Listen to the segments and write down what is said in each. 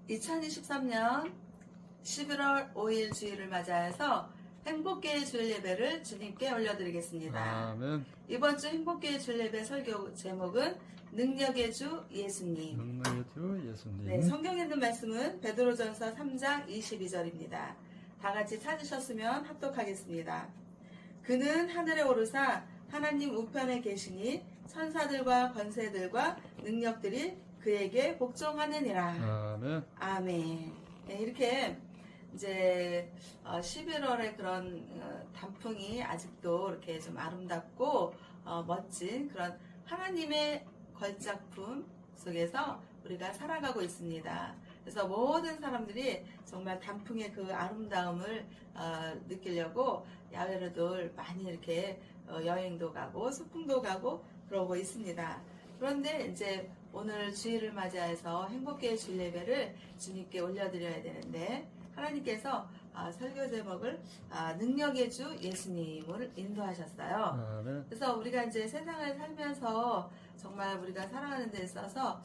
2023년 11월 5일 주일을 맞이해서 행복계의 주일 예배를 주님께 올려드리겠습니다. 아멘. 이번 주 행복계의 주일 예배 설교 제목은 능력의 주 예수님. 능력의 주 예수님. 네, 성경에 있는 말씀은 베드로전서 3장 22절입니다. 다 같이 찾으셨으면 합독하겠습니다. 그는 하늘에 오르사 하나님 우편에 계시니 천사들과 권세들과 능력들이 그에게 복종하느니라. 아멘. 아멘. 네, 이렇게 이제 11월의 그런 단풍이 아직도 이렇게 좀 아름답고 멋진 그런 하나님의 걸작품 속에서 우리가 살아가고 있습니다. 그래서 모든 사람들이 정말 단풍의 그 아름다움을 느끼려고 야외로들 많이 이렇게 여행도 가고 소풍도 가고 그러고 있습니다. 그런데 이제 오늘 주일을 맞이해서 행복계의 주일 예배를 주님께 올려드려야 되는데 하나님께서 설교 제목을 능력의 주 예수님을 인도하셨어요. 아멘. 그래서 우리가 이제 세상을 살면서 정말 우리가 살아가는 데 있어서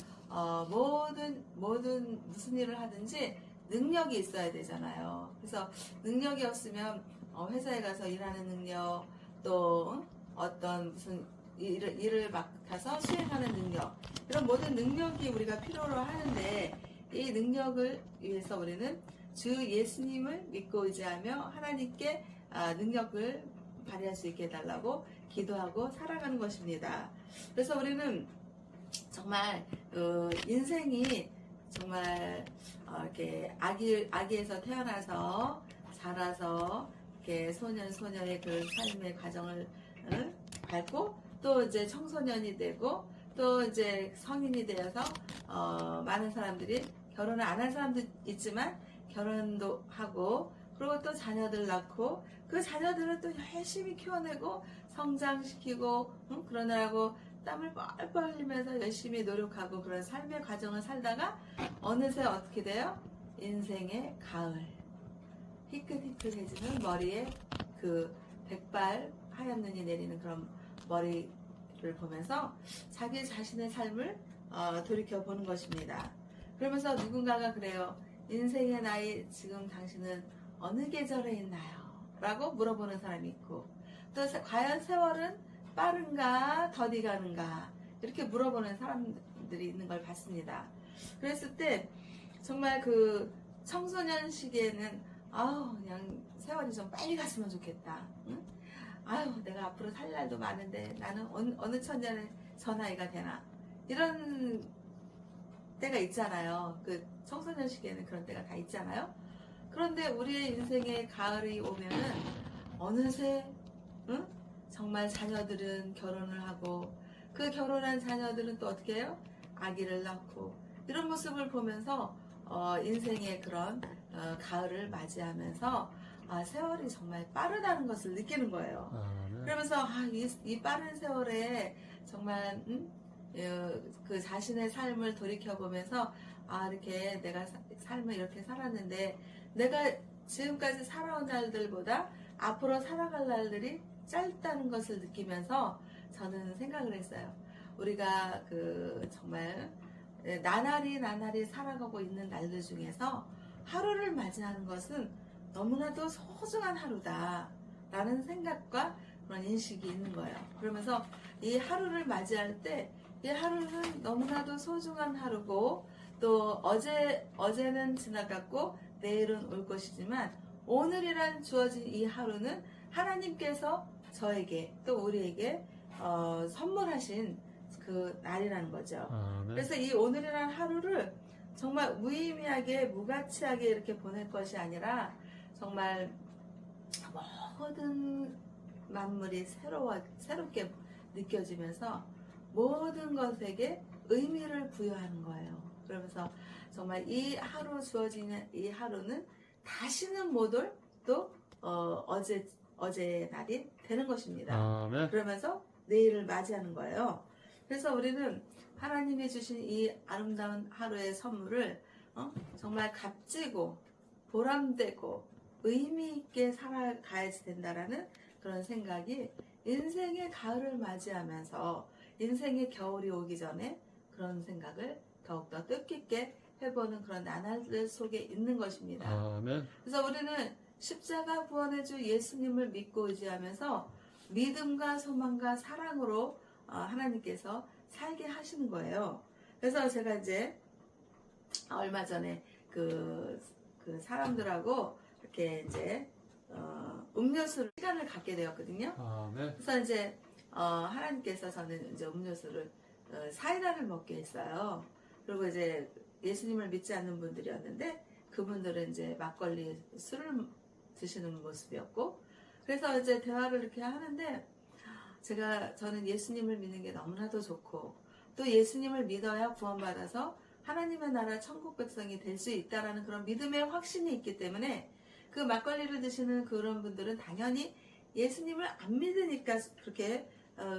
모든 무슨 일을 하든지 능력이 있어야 되잖아요. 그래서 능력이 없으면 회사에 가서 일하는 능력, 또 어떤 무슨 일을 맡아서 수행하는 능력, 이런 모든 능력이 우리가 필요로 하는데 이 능력을 위해서 우리는 주 예수님을 믿고 의지하며 하나님께 능력을 발휘할 수 있게 해달라고 기도하고 살아가는 것입니다. 그래서 우리는 정말 인생이 정말 이렇게 아기에서 태어나서 자라서 이렇게 소년의 그 삶의 과정을 밟고 또 이제 청소년이 되고 또 이제 성인이 되어서 많은 사람들이 결혼을 안 한 사람도 있지만 결혼도 하고 그리고 또 자녀들 낳고 그 자녀들을 또 열심히 키워내고 성장시키고 그러느라고 땀을 뻘뻘 흘리면서 열심히 노력하고 그런 삶의 과정을 살다가 어느새 어떻게 돼요? 인생의 가을 희끗희끗해지는 머리에 그 백발 하얀 눈이 내리는 그런 머리를 보면서 자기 자신의 삶을 돌이켜보는 것입니다. 그러면서 누군가가 그래요. 인생의 나이 지금 당신은 어느 계절에 있나요? 라고 물어보는 사람이 있고 또 과연 세월은 빠른가 더디 가는가 이렇게 물어보는 사람들이 있는 걸 봤습니다. 그랬을 때 정말 그 청소년 시기에는 그냥 세월이 좀 빨리 갔으면 좋겠다. 응? 내가 앞으로 살 날도 많은데 나는 어느 천년에 저 나이가 되나 이런 때가 있잖아요. 그 청소년 시기에는 그런 때가 다 있잖아요. 그런데 우리의 인생의 가을이 오면은 어느새 정말 자녀들은 결혼을 하고 그 결혼한 자녀들은 또 어떻게 해요? 아기를 낳고 이런 모습을 보면서 인생의 그런 가을을 맞이하면서 세월이 정말 빠르다는 것을 느끼는 거예요. 네. 그러면서 이 빠른 세월에 정말 그 자신의 삶을 돌이켜보면서 이렇게 내가 삶을 이렇게 살았는데 내가 지금까지 살아온 날들보다 앞으로 살아갈 날들이 짧다는 것을 느끼면서 저는 생각을 했어요. 우리가 그 정말 나날이 살아가고 있는 날들 중에서 하루를 맞이하는 것은 너무나도 소중한 하루다 라는 생각과 그런 인식이 있는 거예요. 그러면서 이 하루를 맞이할 때 이 하루는 너무나도 소중한 하루고 또 어제는 지나갔고 내일은 올 것이지만 오늘이란 주어진 이 하루는 하나님께서 저에게 또 우리에게 선물하신 그 날이라는 거죠. 그래서 이 오늘이란 하루를 정말 무의미하게 무가치하게 이렇게 보낼 것이 아니라 정말 모든 만물이 새롭게 느껴지면서 모든 것에게 의미를 부여하는 거예요. 그러면서 정말 이 하루 주어지는 이 하루는 다시는 못 올 또 어제의 날이 되는 것입니다. 그러면서 내일을 맞이하는 거예요. 그래서 우리는 하나님이 주신 이 아름다운 하루의 선물을 정말 값지고 보람되고 의미있게 살아가야지 된다라는 그런 생각이 인생의 가을을 맞이하면서 인생의 겨울이 오기 전에 그런 생각을 더욱더 뜻깊게 해보는 그런 나날들 속에 있는 것입니다. 아멘. 그래서 우리는 십자가 구원의 주 예수님을 믿고 의지하면서 믿음과 소망과 사랑으로 하나님께서 살게 하시는 거예요. 그래서 제가 이제 얼마 전에 그 사람들하고 이렇게 이제 음료수를 시간을 갖게 되었거든요. 아멘. 그래서 이제 하나님께서 저는 이제 음료수를 사이다를 먹게 했어요. 그리고 이제 예수님을 믿지 않는 분들이었는데 그분들은 이제 막걸리 술을 드시는 모습이었고, 그래서 이제 대화를 이렇게 하는데 저는 예수님을 믿는 게 너무나도 좋고 또 예수님을 믿어야 구원받아서 하나님의 나라 천국 백성이 될 수 있다라는 그런 믿음의 확신이 있기 때문에 그 막걸리를 드시는 그런 분들은 당연히 예수님을 안 믿으니까 그렇게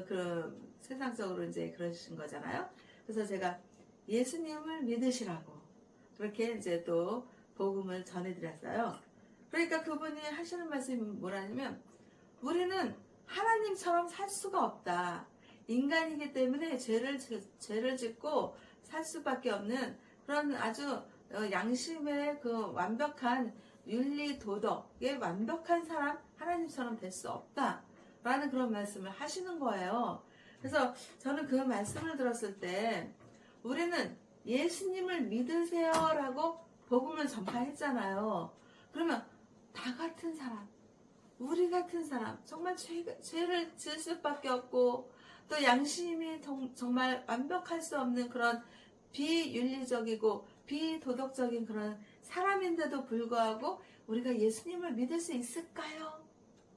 그런 세상적으로 이제 그러신 거잖아요. 그래서 제가 예수님을 믿으시라고 그렇게 이제 또 복음을 전해드렸어요. 그러니까 그분이 하시는 말씀이 뭐라냐면 우리는 하나님처럼 살 수가 없다. 인간이기 때문에 죄를 짓고 살 수밖에 없는 그런 아주 양심의 그 완벽한 윤리 도덕의 완벽한 사람 하나님처럼 될 수 없다라는 그런 말씀을 하시는 거예요. 그래서 저는 그 말씀을 들었을 때 우리는 예수님을 믿으세요라고 복음을 전파했잖아요. 그러면 나 같은 사람, 우리 같은 사람, 정말 죄를 지을 수밖에 없고 또 양심이 정말 완벽할 수 없는 그런 비윤리적이고 비도덕적인 그런 사람인데도 불구하고 우리가 예수님을 믿을 수 있을까요?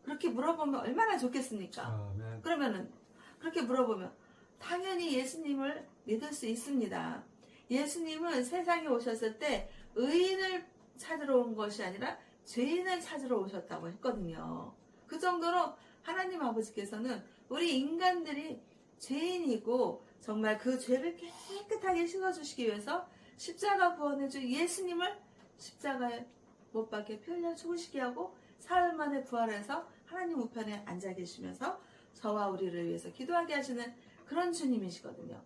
그렇게 물어보면 얼마나 좋겠습니까? 아멘. 그러면은 그렇게 물어보면 당연히 예수님을 믿을 수 있습니다. 예수님은 세상에 오셨을 때 의인을 찾으러 온 것이 아니라 죄인을 찾으러 오셨다고 했거든요. 그 정도로 하나님 아버지께서는 우리 인간들이 죄인이고 정말 그 죄를 깨끗하게 씻어주시기 위해서 십자가 구원의 주 예수님을 십자가에 못 박혀 피 흘려 죽으시게 하고 사흘 만에 부활해서 하나님 우편에 앉아 계시면서 저와 우리를 위해서 기도하게 하시는 그런 주님이시거든요.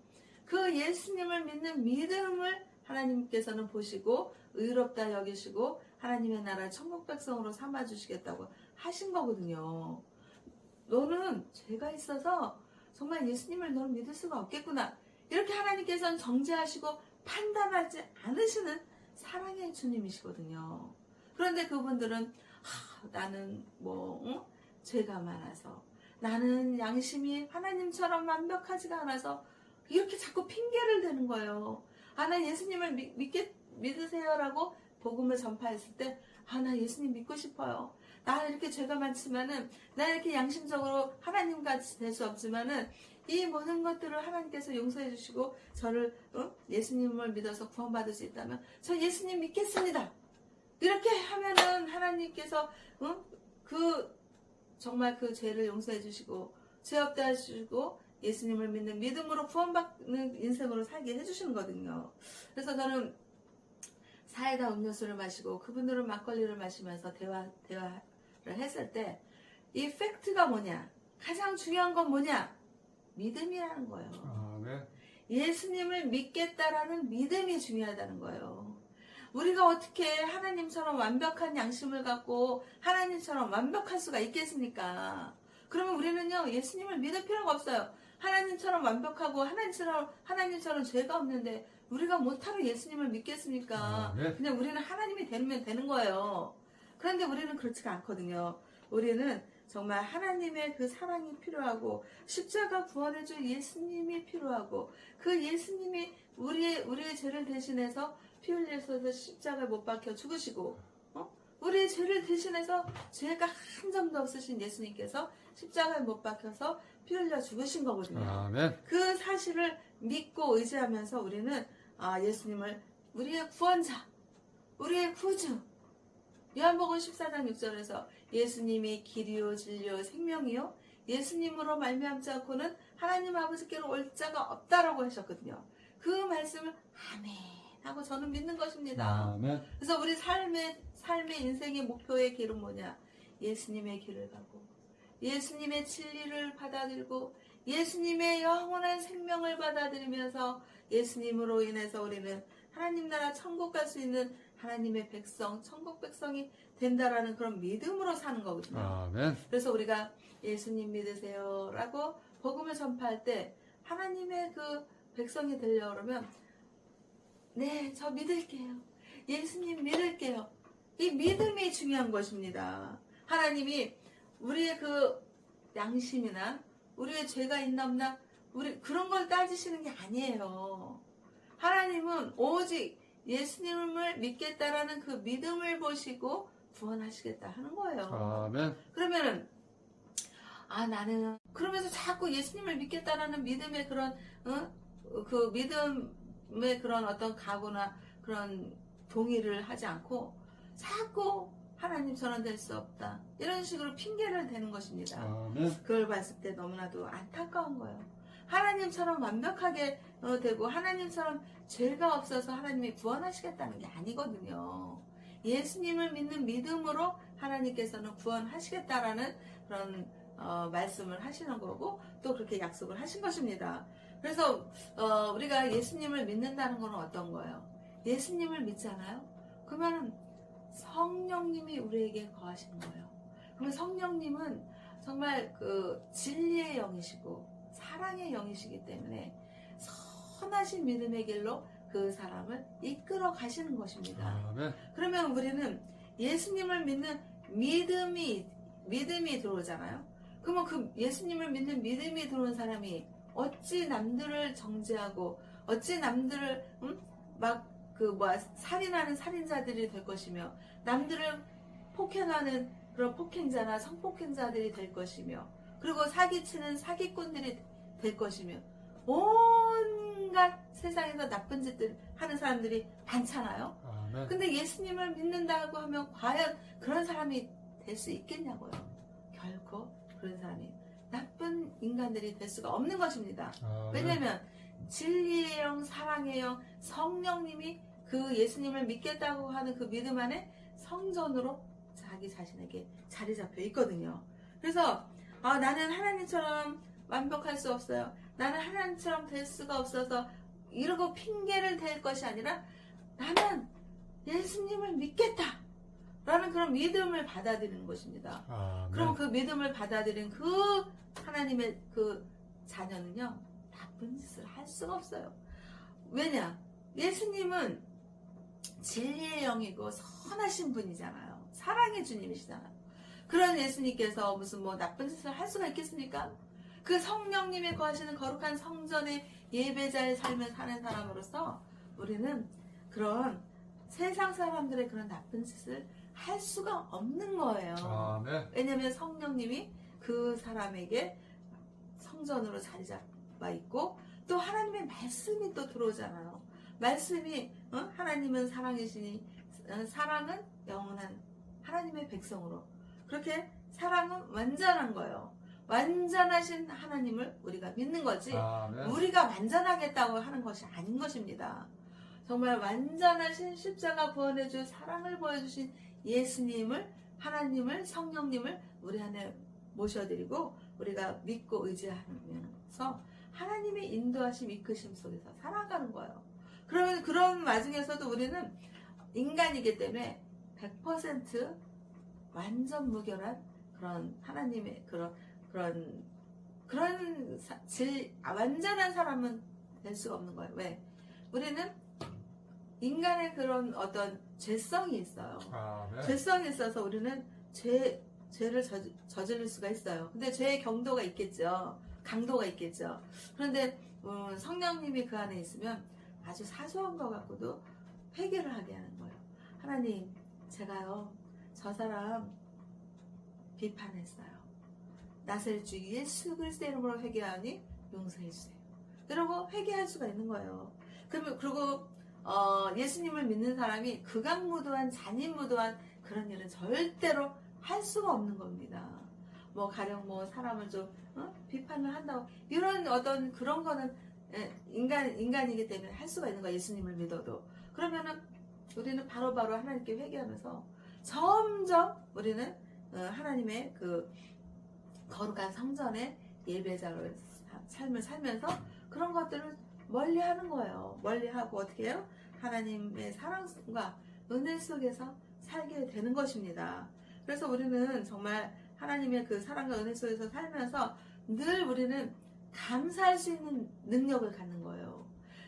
그 예수님을 믿는 믿음을 하나님께서는 보시고 의롭다 여기시고 하나님의 나라 천국 백성으로 삼아주시겠다고 하신 거거든요. 너는 죄가 있어서 정말 예수님을 너는 믿을 수가 없겠구나. 이렇게 하나님께서는 정죄하시고 판단하지 않으시는 사랑의 주님이시거든요. 그런데 그분들은 나는 죄가 많아서 나는 양심이 하나님처럼 완벽하지가 않아서 이렇게 자꾸 핑계를 대는 거예요. 나 예수님을 믿으세요라고 복음을 전파했을 때 나 예수님 믿고 싶어요. 나 이렇게 죄가 많지만은 나 이렇게 양심적으로 하나님같이 될 수 없지만은 이 모든 것들을 하나님께서 용서해 주시고 저를 예수님을 믿어서 구원받을 수 있다면 저 예수님 믿겠습니다. 이렇게 하면은 하나님께서 정말 그 죄를 용서해 주시고 죄 없다 해주시고 예수님을 믿는 믿음으로 구원받는 인생으로 살게 해주시는 거거든요. 그래서 저는 사이다 음료수를 마시고 그분들은 막걸리를 마시면서 대화를 했을 때 이 팩트가 뭐냐? 가장 중요한 건 뭐냐? 믿음이라는 거예요. 아멘. 예수님을 믿겠다라는 믿음이 중요하다는 거예요. 우리가 어떻게 하나님처럼 완벽한 양심을 갖고 하나님처럼 완벽할 수가 있겠습니까? 그러면 우리는요 예수님을 믿을 필요가 없어요. 하나님처럼 완벽하고 하나님처럼 죄가 없는데 우리가 못하러 예수님을 믿겠습니까? 네. 그냥 우리는 하나님이 되면 되는 거예요. 그런데 우리는 그렇지가 않거든요. 우리는 정말 하나님의 그 사랑이 필요하고 십자가 구원해 줄 예수님이 필요하고 그 예수님이 우리의 죄를 대신해서 피 흘려서 십자가에 못 박혀 죽으시고 우리의 죄를 대신해서 죄가 한 점도 없으신 예수님께서 십자가에 못 박혀서 피 흘려 죽으신 거거든요. 아멘. 그 사실을 믿고 의지하면서 우리는 예수님을 우리의 구원자, 우리의 구주, 요한복음 14장 6절에서 예수님이 길이요 진리요 생명이요 예수님으로 말미암지 않고는 하나님 아버지께로 올 자가 없다라고 하셨거든요. 그 말씀을 아멘 하고 저는 믿는 것입니다. 아멘. 그래서 우리 삶의 인생의 목표의 길은 뭐냐? 예수님의 길을 가고 예수님의 진리를 받아들이고 예수님의 영원한 생명을 받아들이면서 예수님으로 인해서 우리는 하나님 나라 천국 갈 수 있는 하나님의 백성, 천국 백성이 된다라는 그런 믿음으로 사는 거거든요. 아멘. 그래서 우리가 예수님 믿으세요 라고 복음을 전파할 때 하나님의 그 백성이 되려고 그러면 네, 저 믿을게요. 예수님 믿을게요. 이 믿음이 중요한 것입니다. 하나님이 우리의 그 양심이나 우리의 죄가 있나 없나 우리 그런 걸 따지시는 게 아니에요. 하나님은 오직 예수님을 믿겠다라는 그 믿음을 보시고 구원하시겠다 하는 거예요. 아멘. 그러면은 나는 그러면서 자꾸 예수님을 믿겠다라는 믿음의 그런 그 믿음의 그런 어떤 각오나 그런 동의를 하지 않고 자꾸 하나님처럼 될 수 없다 이런 식으로 핑계를 대는 것입니다. 아멘. 그걸 봤을 때 너무나도 안타까운 거예요. 하나님처럼 완벽하게 되고 하나님처럼 죄가 없어서 하나님이 구원하시겠다는 게 아니거든요. 예수님을 믿는 믿음으로 하나님께서는 구원하시겠다라는 그런 말씀을 하시는 거고 또 그렇게 약속을 하신 것입니다. 그래서 우리가 예수님을 믿는다는 건 어떤 거예요? 예수님을 믿잖아요. 그러면 성령님이 우리에게 거하시는 거예요. 그러면 성령님은 정말 그 진리의 영이시고 사랑의 영이시기 때문에 선하신 믿음의 길로 그 사람을 이끌어 가시는 것입니다. 아멘. 그러면 우리는 예수님을 믿는 믿음이 들어오잖아요. 그러면 그 예수님을 믿는 믿음이 들어온 사람이 어찌 남들을 정죄하고 어찌 남들을 살인하는 살인자들이 될 것이며 남들을 폭행하는 그런 폭행자나 성폭행자들이 될 것이며 그리고 사기치는 사기꾼들이 될 것이며 온갖 세상에서 나쁜 짓들 하는 사람들이 많잖아요. 아멘. 근데 예수님을 믿는다고 하면 과연 그런 사람이 될 수 있겠냐고요. 결코 그런 사람이 나쁜 인간들이 될 수가 없는 것입니다. 아멘. 왜냐하면 진리의 영, 사랑의 영, 성령님이 그 예수님을 믿겠다고 하는 그 믿음 안에 성전으로 자기 자신에게 자리 잡혀 있거든요. 그래서 나는 하나님처럼 완벽할 수 없어요. 나는 하나님처럼 될 수가 없어서 이러고 핑계를 댈 것이 아니라 나는 예수님을 믿겠다 라는 그런 믿음을 받아들이는 것입니다. 아멘. 그럼 그 믿음을 받아들인 그 하나님의 그 자녀는요 나쁜 짓을 할 수가 없어요. 왜냐? 예수님은 진리의 영이고 선하신 분이잖아요. 사랑의 주님이시잖아요. 그런 예수님께서 무슨 나쁜 짓을 할 수가 있겠습니까? 그 성령님이 거하시는 거룩한 성전의 예배자의 삶을 사는 사람으로서 우리는 그런 세상 사람들의 그런 나쁜 짓을 할 수가 없는 거예요. 아멘. 왜냐하면 성령님이 그 사람에게 성전으로 자리 잡아 있고 또 하나님의 말씀이 또 들어오잖아요. 말씀이 하나님은 사랑이시니 사랑은 영원한 하나님의 백성으로 그렇게 사랑은 완전한 거예요. 완전하신 하나님을 우리가 믿는 거지 아멘. 우리가 완전하겠다고 하는 것이 아닌 것입니다. 정말 완전하신 십자가 구원해줄 사랑을 보여주신 예수님을 하나님을 성령님을 우리 안에 모셔드리고 우리가 믿고 의지하면서 하나님의 인도하심 이끄심 속에서 살아가는 거예요. 그러면 그런 와중에서도 우리는 인간이기 때문에 100% 완전 무결한 그런 하나님의 완전한 사람은 될 수가 없는 거예요. 왜? 우리는 인간의 그런 어떤 죄성이 있어요. 아멘. 죄성이 있어서 우리는 죄를 저지를 수가 있어요. 근데 죄의 경도가 있겠죠. 강도가 있겠죠. 그런데 성령님이 그 안에 있으면 아주 사소한 것 갖고도 회개를 하게 하는 거예요. 하나님, 제가요 저 사람 비판했어요. 나설 주 예수 그리스도의 이름으로 회개하니 용서해 주세요. 그러고 회개할 수가 있는 거예요. 그리고 예수님을 믿는 사람이 극악무도한 잔인무도한 그런 일은 절대로 할 수가 없는 겁니다. 가령 사람을 좀 비판을 한다고 이런 어떤 그런 거는 인간이기 때문에 할 수가 있는 거예요. 예수님을 믿어도. 그러면은 우리는 바로바로 하나님께 회개하면서 점점 우리는 하나님의 그 거룩한 성전의 예배자로 삶을 살면서 그런 것들을 멀리하는 거예요. 멀리하고 어떻게 해요? 하나님의 사랑과 은혜 속에서 살게 되는 것입니다. 그래서 우리는 정말 하나님의 그 사랑과 은혜 속에서 살면서 늘 우리는 감사할 수 있는 능력을 갖는 거예요.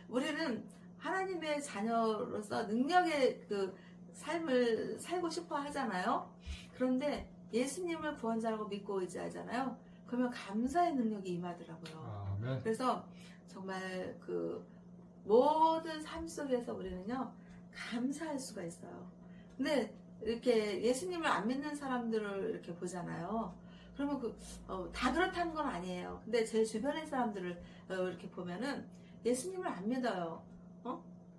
우리는 하나님의 자녀로서 능력의 그 삶을 살고 싶어 하잖아요. 그런데 예수님을 구원자라고 믿고 의지하잖아요. 그러면 감사의 능력이 임하더라고요. 아멘. 그래서 정말 그 모든 삶 속에서 우리는요 감사할 수가 있어요. 근데 이렇게 예수님을 안 믿는 사람들을 이렇게 보잖아요. 그러면 다 그렇다는 건 아니에요. 근데 제 주변의 사람들을 이렇게 보면은 예수님을 안 믿어요.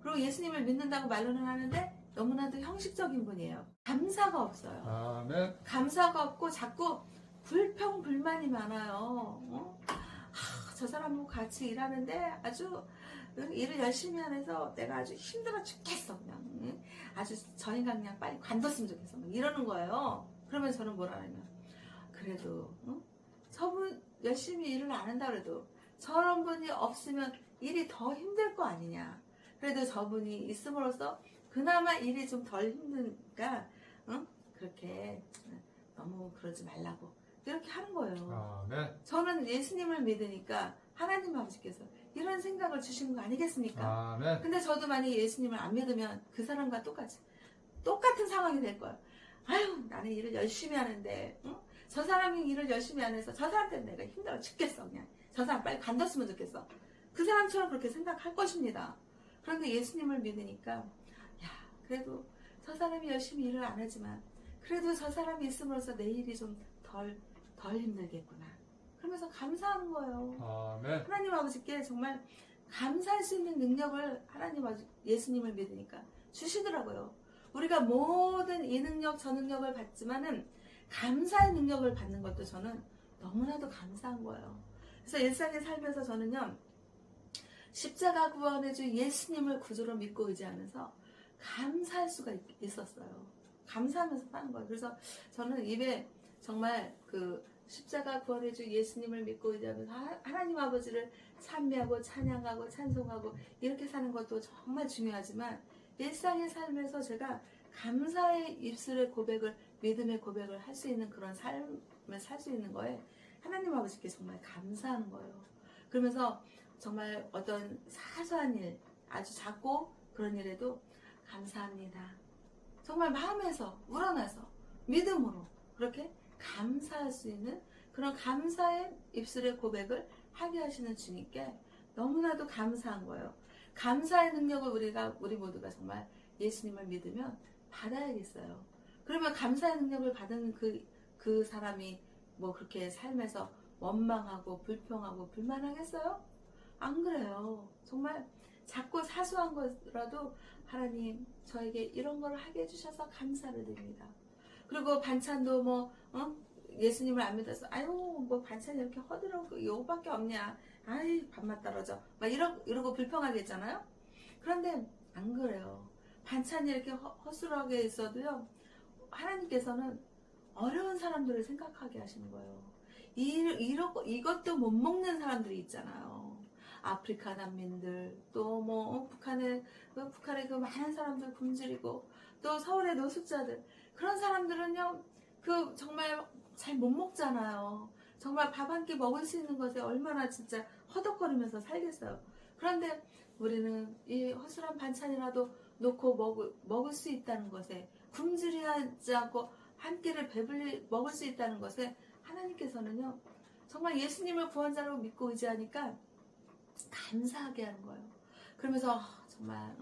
그리고 예수님을 믿는다고 말로는 하는데 너무나도 형식적인 분이에요. 감사가 없어요. 아멘. 감사가 없고 자꾸 불평불만이 많아요. 저 사람하고 같이 일하는데 아주 일을 열심히 하면서 내가 아주 힘들어 죽겠어. 그냥 아주 저 인간 그냥 빨리 관뒀으면 좋겠어. 막 이러는 거예요. 그러면 저는 뭐라 하냐면 그래도 저분 열심히 일을 안 한다 그래도 저런 분이 없으면 일이 더 힘들 거 아니냐. 그래도 저분이 있음으로써 그나마 일이 좀 덜 힘드니까 그렇게 너무 그러지 말라고 이렇게 하는 거예요. 아멘. 저는 예수님을 믿으니까 하나님 아버지께서 이런 생각을 주시는 거 아니겠습니까? 아멘. 근데 저도 만약에 예수님을 안 믿으면 그 사람과 똑같은 상황이 될 거예요. 아유 나는 일을 열심히 하는데 저 사람이 일을 열심히 안 해서 저 사람 때문에 내가 힘들어 죽겠어. 그냥 저 사람 빨리 관뒀으면 좋겠어. 그 사람처럼 그렇게 생각할 것입니다. 그런데 예수님을 믿으니까 야 그래도 저 사람이 열심히 일을 안 하지만 그래도 저 사람이 있음으로써 내 일이 좀 덜 힘들겠구나. 그러면서 감사하는 거예요. 아멘. 하나님 아버지께 정말 감사할 수 있는 능력을 하나님 아버지 예수님을 믿으니까 주시더라고요. 우리가 모든 이 능력 저 능력을 받지만은 감사의 능력을 받는 것도 저는 너무나도 감사한 거예요. 그래서 일상에 살면서 저는요 십자가 구원의 주 예수님을 구주로 믿고 의지하면서 감사할 수가 있었어요. 감사하면서 사는 거예요. 그래서 저는 입에 정말 그 십자가 구원의 주 예수님을 믿고 의지하면서 하나님 아버지를 찬미하고 찬양하고 찬송하고 이렇게 사는 것도 정말 중요하지만 일상의 삶에서 제가 감사의 입술의 고백을 믿음의 고백을 할 수 있는 그런 삶을 살 수 있는 거에 하나님 아버지께 정말 감사하는 거예요. 그러면서 정말 어떤 사소한 일 아주 작고 그런 일에도 감사합니다. 정말 마음에서 우러나서 믿음으로 그렇게 감사할 수 있는 그런 감사의 입술의 고백을 하게 하시는 주님께 너무나도 감사한 거예요. 감사의 능력을 우리 모두가 정말 예수님을 믿으면 받아야겠어요. 그러면 감사의 능력을 받은 그 사람이 뭐 그렇게 삶에서 원망하고 불평하고 불만하겠어요? 안 그래요. 정말 작고 사소한 거라도 하나님 저에게 이런 걸 하게 해주셔서 감사를 드립니다. 그리고 반찬도 예수님을 안 믿어서 아유 뭐 반찬이 이렇게 허드렛고 요거밖에 없냐. 아이 밥맛 떨어져. 막 이러고 불평하겠잖아요. 그런데 안 그래요. 반찬이 이렇게 허술하게 있어도요. 하나님께서는 어려운 사람들을 생각하게 하시는 거예요. 이것도 못 먹는 사람들이 있잖아요. 아프리카 난민들, 또 북한의 그 많은 사람들 굶주리고, 또 서울의 노숙자들, 그런 사람들은요, 정말 잘 못 먹잖아요. 정말 밥 한 끼 먹을 수 있는 것에 얼마나 진짜 허덕거리면서 살겠어요. 그런데 우리는 이 허술한 반찬이라도 놓고 먹을 수 있다는 것에, 굶주리지 않고 한 끼를 배불리 먹을 수 있다는 것에 하나님께서는요, 정말 예수님을 구원자로 믿고 의지하니까 감사하게 하는 거예요. 그러면서 정말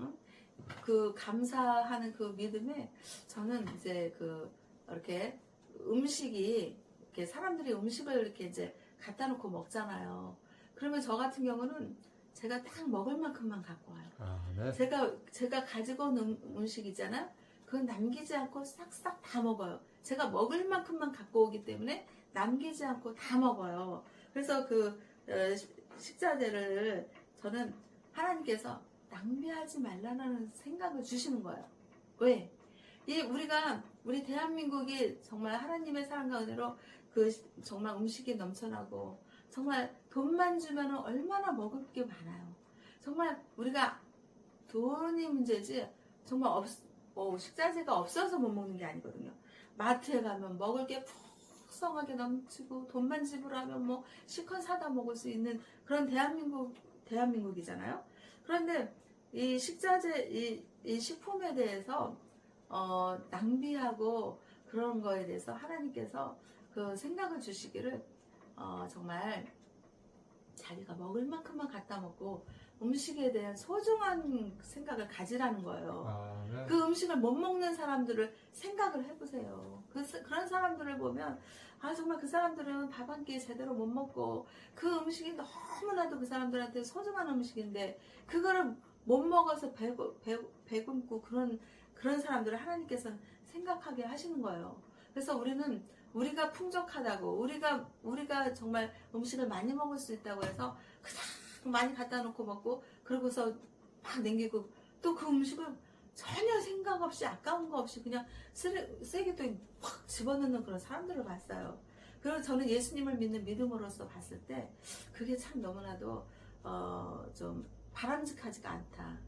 그 감사하는 그 믿음에 저는 이제 이렇게 음식이 이렇게 사람들이 음식을 이렇게 이제 갖다 놓고 먹잖아요. 그러면 저 같은 경우는 제가 딱 먹을 만큼만 갖고 와요. 아멘. 제가 가지고 온 음식이잖아요. 그건 남기지 않고 싹싹 다 먹어요. 제가 먹을 만큼만 갖고 오기 때문에 남기지 않고 다 먹어요. 그래서 식자재를 저는 하나님께서 낭비하지 말라는 생각을 주시는 거예요. 왜? 우리 대한민국이 정말 하나님의 사랑과 은혜로 정말 음식이 넘쳐나고 정말 돈만 주면 얼마나 먹을 게 많아요. 정말 우리가 돈이 문제지 정말 식자재가 없어서 못 먹는 게 아니거든요. 마트에 가면 먹을 게 풍성하게 넘치고 돈만 지불하면 뭐 실컷 사다 먹을 수 있는 그런 대한민국이잖아요. 그런데 이 식자재, 이 식품에 대해서 낭비하고 그런 거에 대해서 하나님께서 그 생각을 주시기를 정말 자기가 먹을 만큼만 갖다 먹고 음식에 대한 소중한 생각을 가지라는 거예요. 아멘. 그 음식을 못 먹는 사람들을 생각을 해보세요. 그런 사람들을 보면 정말 그 사람들은 밥 한 끼 제대로 못 먹고 그 음식이 너무나도 그 사람들한테 소중한 음식인데 그거를 못 먹어서 배굶고 그런 사람들을 하나님께서는 생각하게 하시는 거예요. 그래서 우리가 풍족하다고 우리가 정말 음식을 많이 먹을 수 있다고 해서 그냥 많이 갖다 놓고 먹고 그러고서 막 남기고 또 그 음식을 전혀 생각 없이 아까운 거 없이 그냥 쓰레기통에 팍 집어넣는 그런 사람들을 봤어요. 그래서 저는 예수님을 믿는 믿음으로서 봤을 때 그게 참 너무나도 좀 바람직하지가 않다.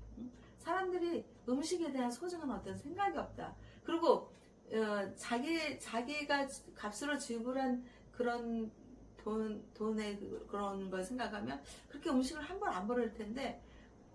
사람들이 음식에 대한 소중한 어떤 생각이 없다. 그리고 자기가 값으로 지불한 그런 돈의 그런 걸 생각하면 그렇게 음식을 함부로 안 버릴 텐데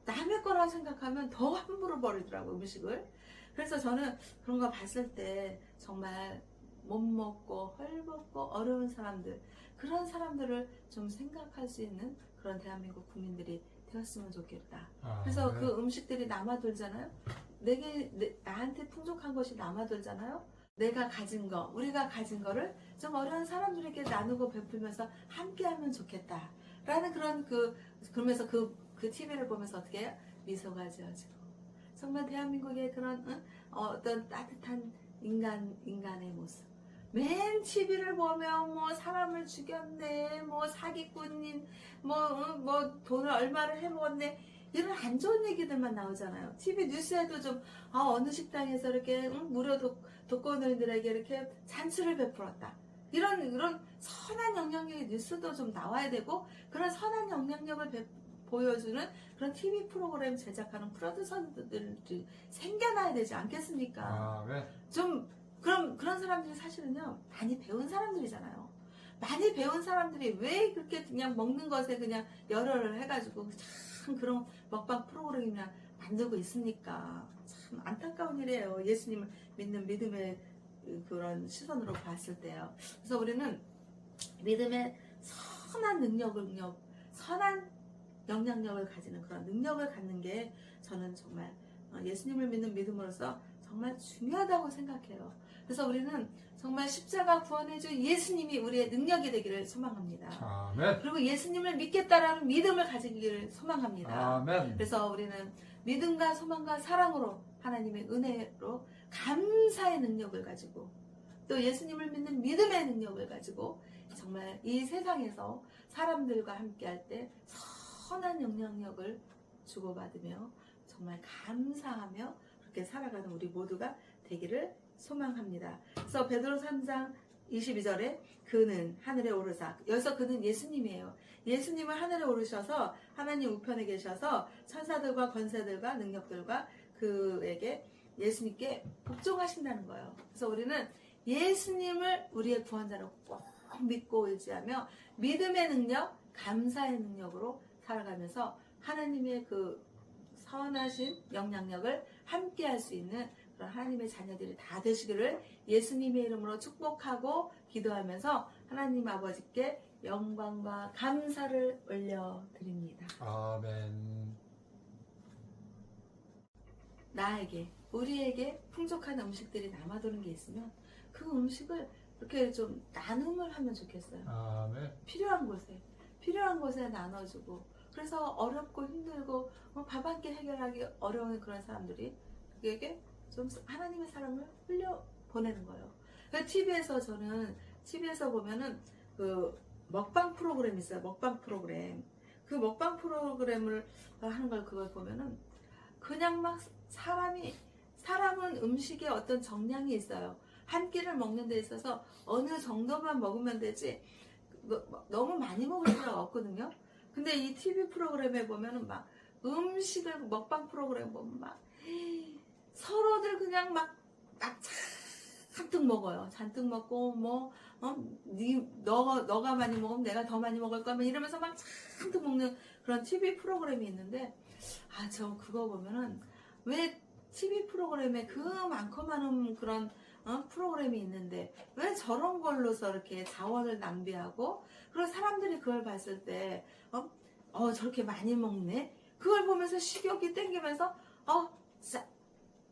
남의 거라고 생각하면 더 함부로 버리더라고 음식을. 그래서 저는 그런 거 봤을 때 정말 못 먹고 헐벗고 어려운 사람들 그런 사람들을 좀 생각할 수 있는 그런 대한민국 국민들이 되었으면 좋겠다. 그래서 네. 그 음식들이 남아돌잖아요. 나한테 풍족한 것이 남아돌잖아요. 내가 가진 거, 우리가 가진 거를 좀 어려운 사람들에게 나누고 베풀면서 함께하면 좋겠다. 라는 그러면서 그 TV를 보면서 어떻게 해요? 미소가 지어지고. 정말 대한민국의 그런 어떤 따뜻한 인간의 모습. 맨 TV를 보면 뭐 사람을 죽였네, 뭐 사기꾼인, 뭐 돈을 얼마를 해먹었네. 이런 안 좋은 얘기들만 나오잖아요. TV 뉴스에도 좀 어느 식당에서 이렇게 무료 독거노인들에게 이렇게 잔치를 베풀었다. 이런 선한 영향력의 뉴스도 좀 나와야 되고 그런 선한 영향력을 보여주는 그런 TV 프로그램 제작하는 프로듀서들이 생겨나야 되지 않겠습니까? 네. 좀 그런 사람들이 사실은요 많이 배운 사람들이잖아요. 많이 배운 사람들이 왜 그렇게 그냥 먹는 것에 그냥 열혈을 해가지고 참 그런 먹방 프로그램이나 만들고 있습니까? 참 안타까운 일이에요. 예수님을 믿는 믿음의 그런 시선으로 봤을 때요. 그래서 우리는 믿음의 선한 영향력을 가지는 그런 능력을 갖는 게 저는 정말 예수님을 믿는 믿음으로서 정말 중요하다고 생각해요. 그래서 우리는 정말 십자가 구원해준 예수님이 우리의 능력이 되기를 소망합니다. 아멘. 그리고 예수님을 믿겠다라는 믿음을 가지기를 소망합니다. 아멘. 그래서 우리는 믿음과 소망과 사랑으로 하나님의 은혜로 감사의 능력을 가지고 또 예수님을 믿는 믿음의 능력을 가지고 정말 이 세상에서 사람들과 함께할 때 선한 영향력을 주고받으며 정말 감사하며 그렇게 살아가는 우리 모두가 되기를 소망합니다. 그래서 베드로 3장 22절에 그는 하늘에 오르사, 여기서 그는 예수님이에요. 예수님은 하늘에 오르셔서 하나님 우편에 계셔서 천사들과 권세들과 능력들과 그에게 예수님께 복종하신다는 거예요. 그래서 우리는 예수님을 우리의 구원자로 꼭 믿고 의지하며 믿음의 능력, 감사의 능력으로 살아가면서 하나님의 그 선하신 영향력을 함께 할 수 있는 그런 하나님의 자녀들이 다 되시기를 예수님의 이름으로 축복하고 기도하면서 하나님 아버지께 영광과 감사를 올려드립니다. 아멘. 나에게, 우리에게 풍족한 음식들이 남아도는 게 있으면 그 음식을 이렇게 좀 나눔을 하면 좋겠어요. 아멘. 필요한 곳에 나눠주고 그래서 어렵고 힘들고 밥 한 끼 해결하기 어려운 그런 사람들이 그에게 좀 하나님의 사랑을 흘려 보내는 거예요. TV에서 보면은 그 먹방 프로그램 있어요. 먹방 프로그램. 그 먹방 프로그램을 하는 그걸 보면은 그냥 막 사람은 음식에 어떤 정량이 있어요. 한 끼를 먹는 데 있어서 어느 정도만 먹으면 되지 너무 많이 먹을 필요가 없거든요. 근데 이 TV 프로그램에 보면은 막 음식을 먹방 프로그램 보면 막 서로들 그냥 막 잔뜩 먹어요. 잔뜩 먹고 뭐 너가 많이 먹으면 내가 더 많이 먹을 거야. 이러면서 막 잔뜩 먹는 그런 TV 프로그램이 있는데 저 그거 보면은 왜 TV 프로그램에 그 많고 많은 그런 프로그램이 있는데 왜 저런 걸로서 이렇게 자원을 낭비하고 그리고 사람들이 그걸 봤을 때 저렇게 많이 먹네 그걸 보면서 식욕이 땡기면서 진짜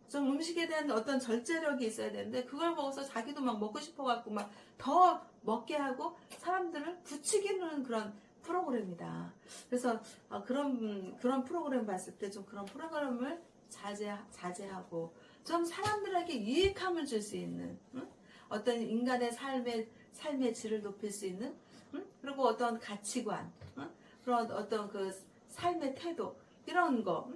좀 음식에 대한 어떤 절제력이 있어야 되는데 그걸 먹어서 자기도 막 먹고 싶어갖고 막 더 먹게 하고 사람들을 부추기는 그런 프로그램이다. 그래서 그런 프로그램 봤을 때 좀 그런 프로그램을 자제하고 좀 사람들에게 유익함을 줄 수 있는 어떤 인간의 삶의 질을 높일 수 있는 그리고 어떤 가치관 그런 어떤 그 삶의 태도 이런 거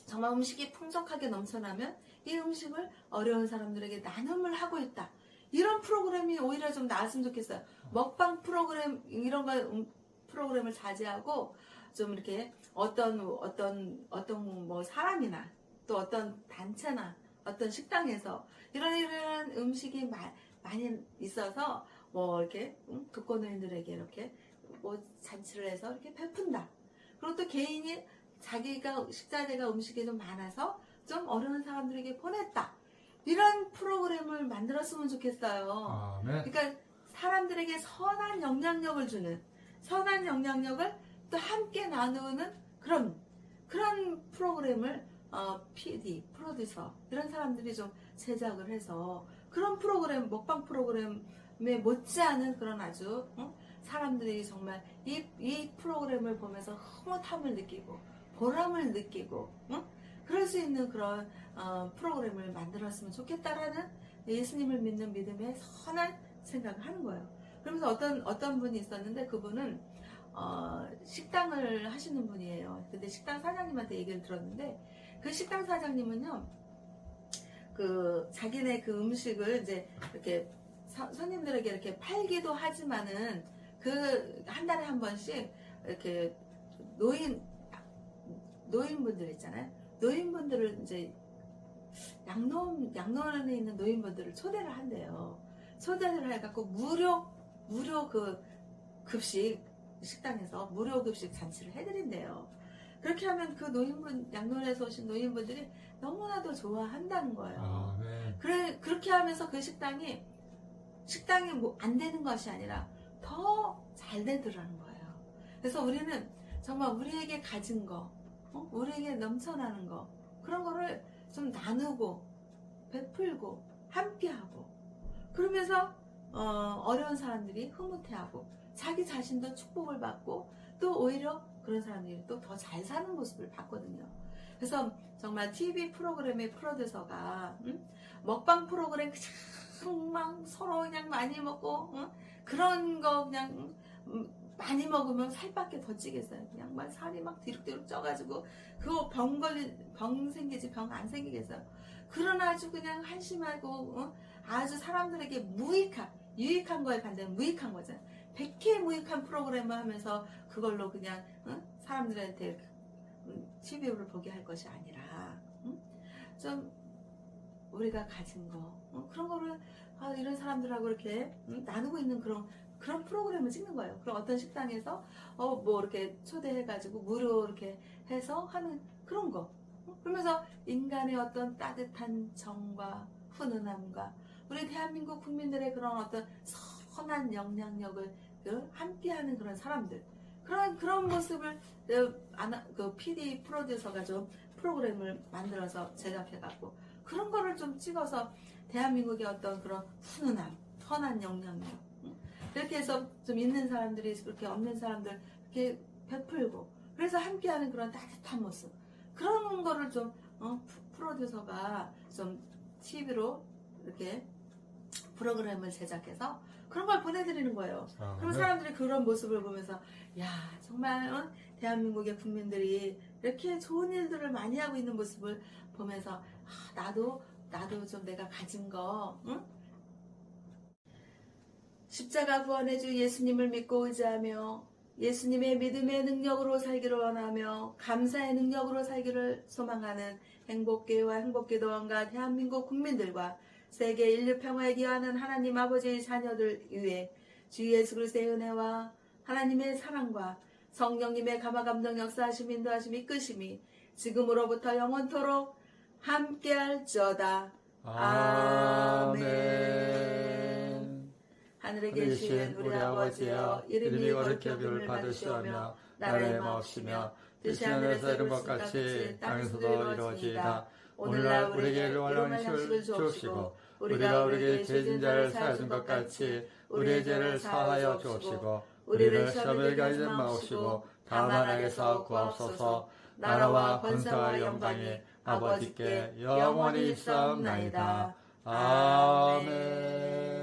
정말 음식이 풍족하게 넘쳐나면 이 음식을 어려운 사람들에게 나눔을 하고 있다. 이런 프로그램이 오히려 좀 나왔으면 좋겠어요. 먹방 프로그램 이런 거 프로그램을 자제하고 좀 이렇게 어떤 뭐 사람이나 또 어떤 단체나 어떤 식당에서 이런 음식이 많이 있어서 뭐 이렇게 독거노인들에게 이렇게 뭐 잔치를 해서 이렇게 베푼다. 그리고 또 개인이 자기가 식자재가 음식이 좀 많아서 좀 어려운 사람들에게 보냈다. 이런 프로그램을 만들었으면 좋겠어요. 그러니까 사람들에게 선한 영향력을 주는 선한 영향력을 또 함께 나누는 그런 프로그램을 PD, 프로듀서 이런 사람들이 좀 제작을 해서 그런 프로그램 먹방 프로그램에 못지않은 그런 아주 사람들이 정말 이 프로그램을 보면서 흐뭇함을 느끼고 보람을 느끼고 그럴 수 있는 그런 프로그램을 만들었으면 좋겠다라는 예수님을 믿는 믿음의 선한 생각을 하는 거예요. 그러면서 어떤 분이 있었는데 그분은 식당을 하시는 분이에요. 근데 식당 사장님한테 얘기를 들었는데 그 식당 사장님은요, 그 자기네 그 음식을 이제 이렇게 손님들에게 이렇게 팔기도 하지만은 그 한 달에 한 번씩 이렇게 노인분들 있잖아요. 노인분들을 이제 양로원에 있는 노인분들을 초대를 한대요. 초대를 해갖고 무료 그 급식 식당에서 무료 급식 잔치를 해드린대요. 그렇게 하면 그 양로원에서 오신 노인분들이 너무나도 좋아한다는 거예요. 그렇게 하면서 그 식당이 뭐 안 되는 것이 아니라 더 잘 되더라는 거예요. 그래서 우리는 정말 우리에게 가진 거, 우리에게 넘쳐나는 거, 그런 거를 좀 나누고, 베풀고, 함께하고, 그러면서, 어려운 사람들이 흐뭇해하고, 자기 자신도 축복을 받고, 또 오히려 그런 사람들이 또 더 잘 사는 모습을 봤거든요. 그래서 정말 TV 프로그램의 프로듀서가, 먹방 프로그램 그냥 서로 그냥 많이 먹고, 그런 거 그냥, 많이 먹으면 살밖에 더 찌겠어요. 그냥 막 살이 막 뒤룩뒤룩 쪄가지고 그거 병 생기지 병 안 생기겠어요. 그런 아주 그냥 한심하고 아주 사람들에게 유익한 거에 반대는 무익한 거잖아요. 100회 무익한 프로그램을 하면서 그걸로 그냥 사람들한테 TV를 보게 할 것이 아니라 좀 우리가 가진 거 그런 거를 이런 사람들하고 이렇게 나누고 있는 그런 프로그램을 찍는 거예요. 그럼 어떤 식당에서 뭐 이렇게 초대해가지고 무료 이렇게 해서 하는 그런 거. 그러면서 인간의 어떤 따뜻한 정과 훈훈함과 우리 대한민국 국민들의 그런 어떤 선한 영향력을 함께하는 그런 사람들. 그런 모습을 그 PD 프로듀서가 좀 프로그램을 만들어서 제작해갖고 그런 거를 좀 찍어서 대한민국의 어떤 그런 훈훈함, 선한 영향력 이렇게 해서 좀 있는 사람들이 그렇게 없는 사람들 이렇게 베풀고 그래서 함께하는 그런 따뜻한 모습 그런 거를 좀 프로듀서가 좀 TV로 이렇게 프로그램을 제작해서 그런 걸 보내드리는 거예요. 그럼 사람들이 그런 모습을 보면서 야 정말 대한민국의 국민들이 이렇게 좋은 일들을 많이 하고 있는 모습을 보면서 나도 좀 내가 가진 거 십자가 구원의 주 예수님을 믿고 의지하며 예수님의 믿음의 능력으로 살기를 원하며 감사의 능력으로 살기를 소망하는 행복교회와 행복기도원과 대한민국 국민들과 세계 인류 평화에 기여하는 하나님 아버지의 자녀들 위해 주 예수 그리스도의 은혜와 하나님의 사랑과 성령님의 감화감동 역사하심 인도하심 이끄심이 지금으로부터 영원토록 함께할지어다. 아멘. 하늘에 계신 우리 아버지여 이름이 거룩히 여김을 받으시오며 나라의 마옵시며 뜻이 하늘에서 이룬 것 같이 땅에서도 이루어지이다. 오늘날 우리에게 일용할 양식을 주옵시고 우리가 우리에게 죄진 자를 사하준 것 같이 우리의 죄를 사하여 주옵시고 우리를 시험에 가지 마옵시고 다만 악에서 구하옵소서. 나라와 권세와 영광이 아버지께 영원히 있사옵나이다. 아멘.